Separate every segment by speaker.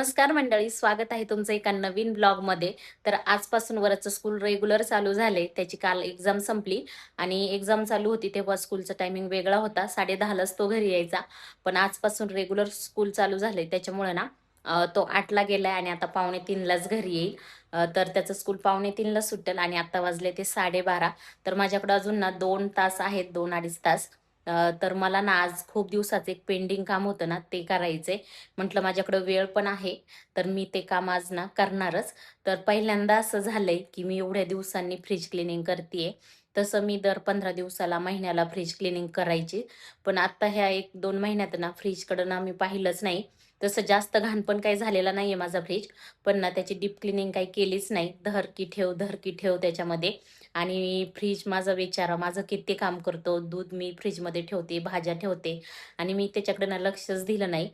Speaker 1: नमस्कार मंडळी, स्वागत आहे तुमचं एका नवीन ब्लॉगमध्ये. तर आजपासून वरचं स्कूल रेग्युलर चालू झाले. त्याची काल एक्झाम संपली आणि एक्झाम चालू होती तेव्हा स्कूलचा टायमिंग वेगळा होता. 10:30लाच तो घरी यायचा. पण आजपासून रेग्युलर स्कूल चालू झाले त्याच्यामुळे ना तो 8ला गेलाय आणि आता 2:45लाच घरी येईल. तर त्याचं स्कूल 2:45ला सुटेल आणि आता वाजले ते 12:30. तर माझ्याकडे अजून ना 2 तास आहेत, 2-2.5 तास. तर मला ना आज खूप दिवसाचं एक पेंडिंग काम होतं ना, ते करायचंय. म्हटलं माझ्याकडं वेळ पण आहे, तर मी ते काम आज ना करणारच. तर पहिल्यांदा असं झालंय, की मी एवढ्या दिवसांनी फ्रिज क्लीनिंग करतीये. तसं मी दर 15 दिवसाला, महिन्याला फ्रिज क्लीनिंग करायची. पण आता ह्या 1-2 महिन्यात ना फ्रिजकडं ना मी पाहिलंच नाही. तसं जास्त घाण पण काही झालेला नाहीये माझा फ्रिज. पण ना त्याची डीप क्लीनिंग काही केलीच नाही. धर की ठेव, धर की ठेव त्याच्यामध्ये. आणि फ्रिज माझा बिचारा माझं किती काम करतो. दूध मी फ्रिजमध्ये ठेवते, भाज्या ठेवते आणि मी त्याच्याकडे ना लक्षच दिलं नाही.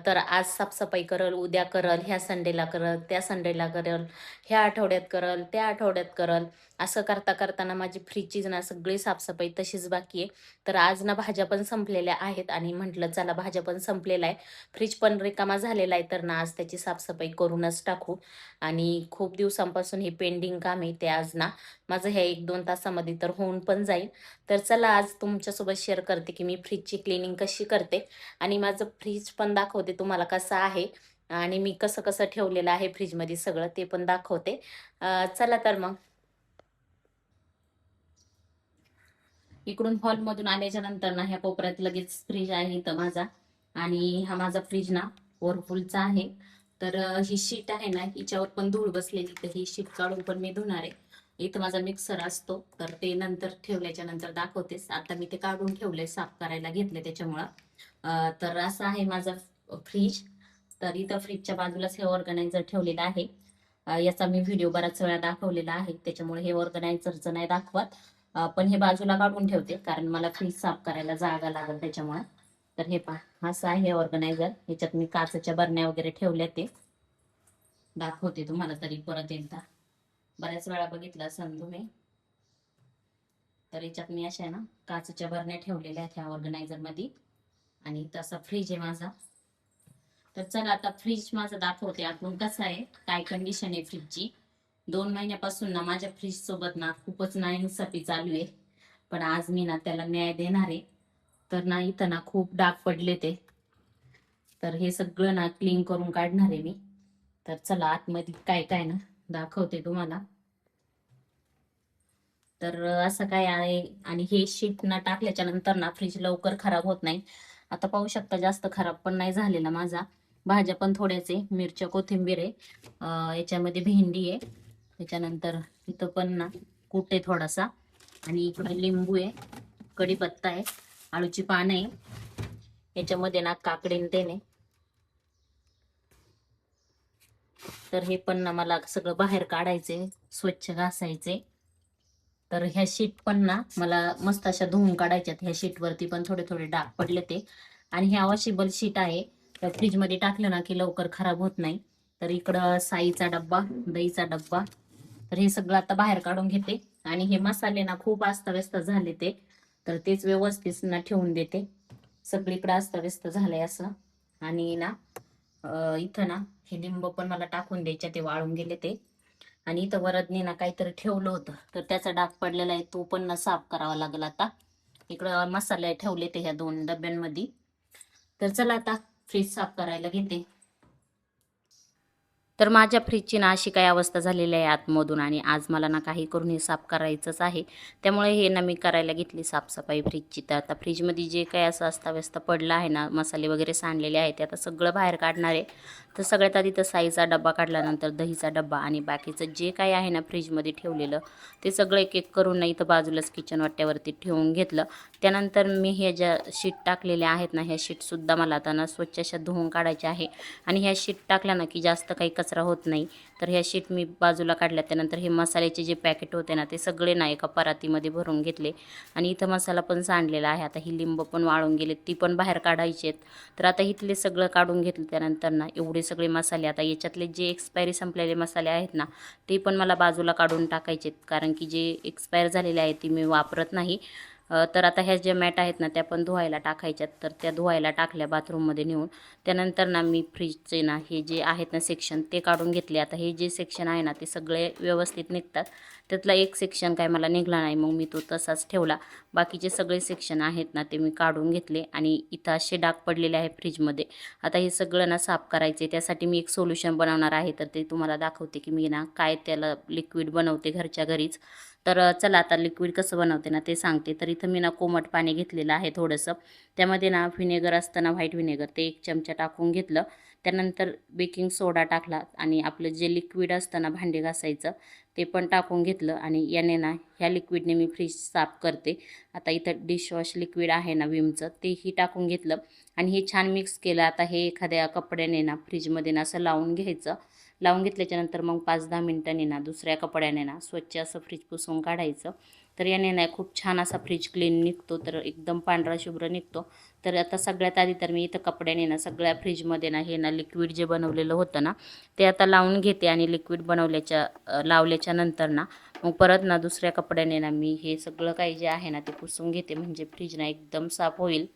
Speaker 1: तर आज साफसफाई करल, उद्या करल, ह्या संडेला करल, त्या संडेला करल, ह्या आठवड्यात करल, त्या आठवड्यात करल. असं करता करताना माझी फ्रीजची ना सगळी साफसफाई तशीच बाकी आहे. तर आज ना भाज्या पण संपलेल्या आहेत आणि म्हटलं चला भाज्या पण संपलेल्या आहे. फ्रीज पण रिकामा झालेला आहे, तर ना आज त्याची साफसफाई करूनच टाकू. आणि खूप दिवसांपासून हे पेंडिंग काम आहे ते आज ना माझं ह्या 1-2 तासामध्ये तर होऊन पण जाईल. तर चला आज तुमच्यासोबत शेअर करते, की मी फ्रीजची क्लीनिंग कशी करते आणि माझं फ्रीज पण दाखवते तुम्हाला कसं आहे आणि मी कसं-कसं ठेवलेलं आहे फ्रिजमध्ये सगळं ते पण दाखवते. चला तर मग. इकडून हॉलमधून आल्याच्या नंतर ना ह्या कोपऱ्यात लगेच फ्रीज आहे इथं माझा आणि हा माझा फ्रीज ना व्हर्लपूलचा आहे. तर ही शीट आहे ना हिच्यावर पण धूळ बसलेली, तर ही शीट काढून पण मी धुणार आहे. इथं माझा मिक्सर असतो, तर ते नंतर ठेवल्याच्या नंतर दाखवतेच. आता मी ते काढून ठेवलंय, साफ करायला घेतले त्याच्यामुळं. तर असं आहे माझा फ्रीज. तर इथं फ्रीजच्या बाजूलाच हे ऑर्गनायझर ठेवलेलं आहे. याचा मी व्हिडिओ बराच वेळा दाखवलेला आहे, त्याच्यामुळे हे ऑर्गनायझरचं नाही दाखवत. पण हे बाजूला काढून ठेवते कारण मला फ्रीज साफ करायला जागा लागेल त्याच्यामुळे. तर हे पहा असं आहे ऑर्गनायझर. ह्याच्यात मी काचेच्या बरण्या वगैरे ठेवल्या, ते दाखवते तुम्हाला तरी परत एकदा. बऱ्याच वेळा बघितलं असेल तुम्ही. तर याच्यात मी अशा आहे ना काचेच्या बरण्या ठेवलेल्या आहेत ह्या ऑर्गनायझर मध्ये आणि तसा फ्रीज आहे माझा. तर चला आता फ्रीज माझं दाखवते आतून कसं आहे, काय कंडिशन आहे फ्रीजची. 2 महिन्यापासून ना माझ्या फ्रीज सोबत ना खूपच नाइंसाफी चालू आहे. पण आज मी ना त्याला न्याय देणार आहे. तर ना इथं ना खूप डाग पडले ते. तर हे सगळं ना क्लीन करून काढणार आहे मी. तर चला आतमध्ये काय काय ना दाखवते तुम्हाला. तर असं काय आहे आणि हे शीट ना टाकल्याच्या नंतर ना फ्रीज लवकर खराब होत नाही. आता पाहू शकता जास्त खराब पण नाही झालेला माझा. भाज्या पण थोड्याच आहे, मिरच्या कोथिंबीर आहे, याच्यामध्ये भेंडी आहे, त्याच्यानंतर इथं पण ना कूट आहे थोडासा आणि इकडे लिंबू आहे, कढीपत्ता आहे, आळूची पानं आहे, याच्यामध्ये ना काकडी तेल आहे. तर हे पण ना मला सगळं बाहेर काढायचे, स्वच्छ घासायचे. तर ह्या शीट पण ना मला मस्त अशा धुवून काढायच्यात. ह्या शीट वरती पण थोडे थोडे डाग पडले ते. आणि ह्या वॉशेबल शीट आहे, त्या फ्रीज मध्ये टाकलं ना की लवकर खराब होत नाही. तर इकडं साईचा डब्बा, दहीचा डब्बा. तर हे सगळं आता बाहेर काढून घेते आणि हे मसाले ना खूप अस्ताव्यस्त झाले ते, तर तेच व्यवस्थित ना ठेवून देते. सगळीकडे अस्ताव्यस्त झालंय असं. आणि ना इथं ना हे लिंब पण मला टाकून द्यायचे, ते वाळून गेले ते. आणि इथं वरदने ना काहीतरी ठेवलं होतं, तर त्याचा डाग पडलेला आहे, तो पण ना साफ करावा लागेल आता. इकडं मसाले ठेवले ते ह्या 2 डब्यांमध्ये. तर चला आता फ्रीज साफ करायला घेते. तर माझ्या फ्रीजची ना अशी काही अवस्था झालेली आहे आतमधून आणि आज मला ना काही करून हे साफ करायचंच आहे. त्यामुळे हे ना मी करायला घेतली साफसफाई फ्रीजची. तर आता फ्रीजमध्ये जे काही असं अस्ताव्यस्त पडलं आहे ना, मसाले वगैरे सांडलेले आहेत, ते आता सगळं बाहेर काढणार आहे. तर सगळ्यात आधी तर साईचा डब्बा काढल्यानंतर दहीचा डब्बा आणि बाकीचं जे काही आहे ना फ्रीजमध्ये ठेवलेलं, ते सगळं एक एक करून ना इथं बाजूलाच किचन वाट्यावरती ठेवून घेतलं. त्यानंतर मी हे ज्या शीट टाकलेल्या आहेत ना, ह्या शीटसुद्धा मला आता ना स्वच्छ अशा धुवून काढायच्या आहे. आणि ह्या शीट टाकल्या ना की जास्त काही कचरा होत नाही. तर ह्या शीट मी बाजूला काढल्या. त्यानंतर हे मसाल्याचे जे पॅकेट होते ना, ते सगळे ना एका परातीमध्ये भरून घेतले. आणि इथं मसाला पण सांडलेला आहे. आता ही लिंब पण वाळून गेले, ती पण बाहेर काढायची आहेत. तर आता इथले सगळं काढून घेतलं. त्यानंतर ना एवढे सगळे मसाले, आता याच्यातले जे एक्सपायरी संपलेले मसाले आहेत ना, ते पण मला बाजूला काढून टाकायचे आहेत. कारण की जे एक्सपायर झालेले आहेत ते मी वापरत नाही. तर आता ह्या ज्या मॅट आहेत ना त्या पण धुवायला टाकायच्यात, तर त्या धुवायला टाकल्या बाथरूममध्ये नेऊन. त्यानंतर ना मी फ्रीजचे ना हे जे आहेत ना सेक्शन ते काढून घेतले. आता हे जे सेक्शन आहे ना ते सगळे व्यवस्थित निघतात. त्यातला एक सेक्शन काय मला निघला नाही, मग मी तो तसाच ठेवला. बाकीचे सगळे सेक्शन आहेत ना ते मी काढून घेतले आणि इथं असे डाग पडलेले आहे फ्रीजमध्ये. आता हे सगळं ना साफ करायचे, त्यासाठी मी एक सोल्युशन बनवणार आहे. तर ते तुम्हाला दाखवते की मी ना काय त्याला लिक्विड बनवते घरच्या घरीच. तर चला आता लिक्विड कसं बनवते ना ते सांगते. तर इथं मी ना कोमट पाणी घेतलेलं आहे थोडंसं. त्यामध्ये ना व्हिनेगर असतं ना व्हाईट व्हिनेगर, ते 1 चमचा टाकून घेतलं. त्यानंतर बेकिंग सोडा टाकला आणि आपलं जे लिक्विड असतं ना भांडे घासायचं ते पण टाकून घेतलं आणि याने ना ह्या लिक्विडने मी फ्रीज साफ करते. आता इथं डिशवॉश लिक्विड आहे ना विमचं तेही टाकून घेतलं आणि हे छान मिक्स केलं. आता हे एखाद्या कपड्याने ना फ्रीजमध्ये ना असं लावून घ्यायचं. लावून घेतल्याच्यानंतर मग 5-10 मिनिटांनी ना दुसऱ्या कपड्याने ना स्वच्छ असं फ्रीज पुसून काढायचं. तर याने ना खूप छान असा फ्रीज क्लीन निघतो, तर एकदम पांढरा शुभ्र निघतो. तर आता सगळ्यात आधी तर मी इथं कपड्याने ना सगळ्या फ्रीजमध्ये ना हे ना लिक्विड जे बनवलेलं होतं ना ते आता लावून घेते आणि लिक्विड लावल्याच्या नंतर ना मग परत ना दुसऱ्या कपड्याने ना मी हे सगळं काही जे आहे ना ते पुसून घेते, म्हणजे फ्रीज ना एकदम साफ होईल.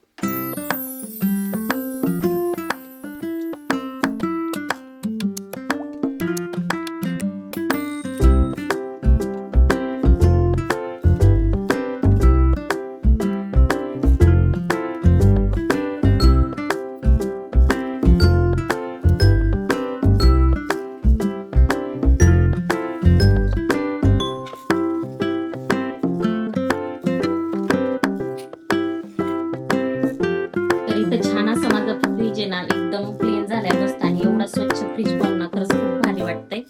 Speaker 1: तर इथं छान असं माझं फ्रीज आहे ना एकदम क्लीन झालाय मस्त, आणि एवढा स्वच्छ फ्रीज पाहून ना खरंच खूप भारी वाटतंय.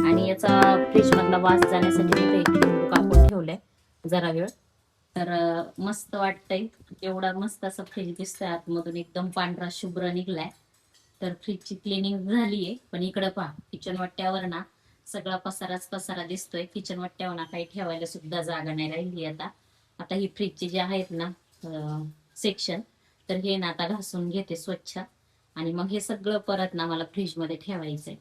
Speaker 1: आणि याचा फ्रीज मधला वास जाण्यासाठी मी इथे एक लिंबू कापून ठेवलंय जरा वेळ. तर मस्त वाटतंय. एवढा मस्त असं फ्रीज दिसतंय आतमधून, एकदम पांढरा शुभ्र निघलाय. तर फ्रीजची क्लिनिंग झालीये. पण इकडं पहा किचन वाट्यावर ना सगळा पसाराच पसारा दिसतोय. किचन वाट्यावर ना काही ठेवायला सुद्धा जागा नाही राहिली. आता आता ही फ्रीजची जे आहेत ना सेक्शन, तर हे ना आता घासून घेते स्वच्छ, आणि मग हे सगळं परत ना मला फ्रीजमध्ये ठेवायचंय.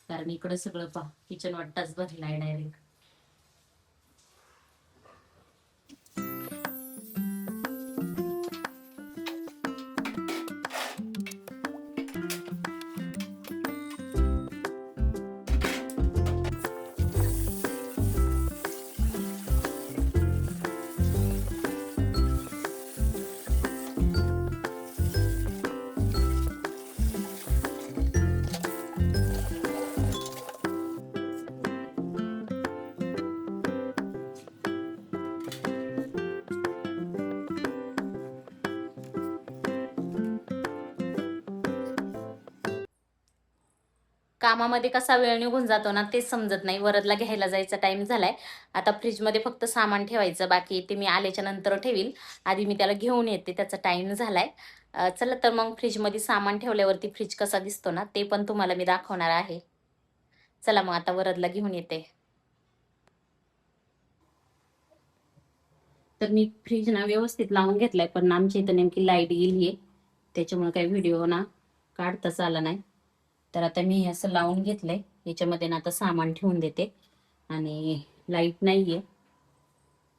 Speaker 1: कारण इकडं सगळं पहा किचन वाट्टाच भरलाय डायरेक्ट. कामामध्ये कसा वेळ निघून जातो ना तेच समजत नाही. वरदला घ्यायला जायचा टाइम झालाय. आता फ्रीजमध्ये फक्त सामान ठेवायचं बाकी, ते मी आल्याच्या नंतर ठेवील. आधी मी त्याला घेऊन येते, त्याचा टाइम झालाय. चला तर मग फ्रीजमध्ये सामान ठेवल्यावरती फ्रीज कसा दिसतो ना ते पण तुम्हाला मी दाखवणार आहे. चला मग आता वरदला घेऊन येते. तर मी फ्रीज ना व्यवस्थित लावून घेतलाय, पण आमच्या इथं नेमकी लाईट गेलीये, त्याच्यामुळे काही व्हिडिओ ना काढताच आला नाही. तर आता मी हे असं लावून घेतलंय. याच्यामध्ये ना आता सामान ठेवून देते, आणि लाईट नाहीये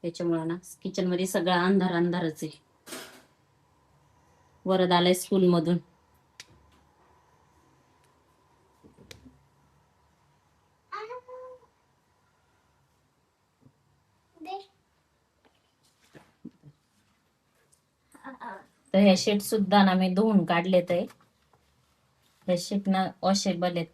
Speaker 1: त्याच्यामुळे ना किचनमध्ये सगळा अंधार अंधारच आहे. वरद आलाय स्कूल मधून. तर ह्या शीट सुद्धा ना मी धुवून काढलेत आहे. ह्या शीट ना वॉशेबल आहेत.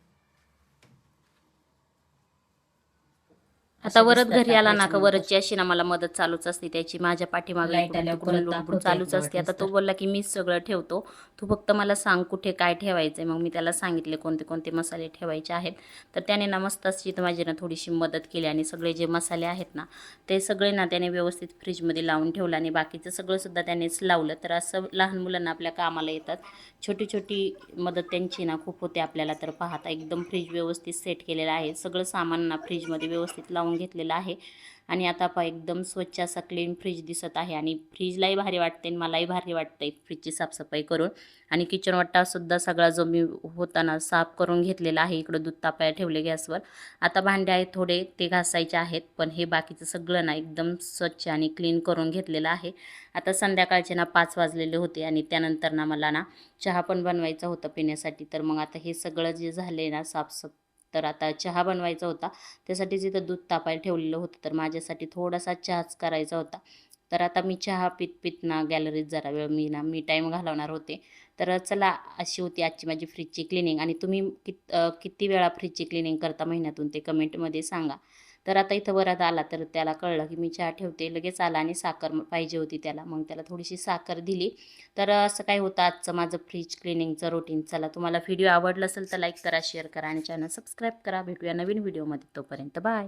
Speaker 1: आता वरद घरी आला ना का वरदची अशी ना मला मदत चालूच असते त्याची, माझ्या पाठीमागे तिकडून लुडबुड चालूच असते. आता तो बोलला की मीच सगळं ठेवतो, तू फक्त मला सांग कुठे काय ठेवायचंय. मग मी त्याला सांगितले कोणते कोणते मसाले ठेवायचे आहेत. तर त्याने ना मस्त अशी माझी ना थोडीशी मदत केली, आणि सगळे जे मसाले आहेत ना ते सगळे ना त्याने व्यवस्थित फ्रीजमध्ये लावून ठेवलं, आणि बाकीचं सगळं सुद्धा त्यानेच लावलं. तर असं लहान मुलांना आपल्या कामाला येतात. छोटी छोटी मदत त्यांची ना खूप होते आपल्याला. तर पाहता एकदम फ्रीज व्यवस्थित सेट केलेलं आहे. सगळं सामान ना फ्रीजमध्ये व्यवस्थित लावून करून घेतलेला आहे. आणि आता एकदम स्वच्छ असा क्लीन फ्रीज दिसत आहे आणि फ्रीजलाही भारी वाटते आणि मलाही भारी वाटते फ्रीजची साफसफाई करून. आणि किचन वाटासुद्धा सगळा जो मी होताना साफ करून घेतलेला आहे. इकडं दूध तापायला ठेवले गॅसवर. आता भांडे आहेत थोडे ते घासायचे आहेत, पण हे बाकीचं सगळं ना एकदम स्वच्छ आणि क्लीन करून घेतलेलं आहे. आता संध्याकाळचे ना 5 वाजलेले होते आणि त्यानंतर ना मला ना चहा पण बनवायचा होता पिण्यासाठी. तर मग आता हे सगळं जे झाले ना साफसफ तर आता चहा बनवायचा होता. त्यासाठीच इथं दूध तापायला ठेवलेलं होतं. तर माझ्यासाठी थोडासा चहाच करायचा होता. तर आता मी चहा पीत ना गॅलरीत जरा वेळ मी टाईम घालवणार होते. तर चला अशी होती आजची माझी फ्रीजची क्लिनिंग. आणि तुम्ही किती वेळा फ्रीजची क्लिनिंग करता महिन्यातून ते कमेंटमध्ये सांगा. तर आता इथं वरात आला तर त्याला कळलं की मी चहा ठेवते. लगेच आला आणि साखर पाहिजे होती त्याला. मग त्याला थोडीशी साखर दिली. तर असं काय होतं आजचं माझं फ्रीज क्लिनिंगचं रुटीन. चला तुम्हाला व्हिडिओ आवडला असेल तर लाईक करा, शेअर करा आणि चॅनल सबस्क्राईब करा. भेटूया नवीन व्हिडिओमध्ये. तोपर्यंत बाय.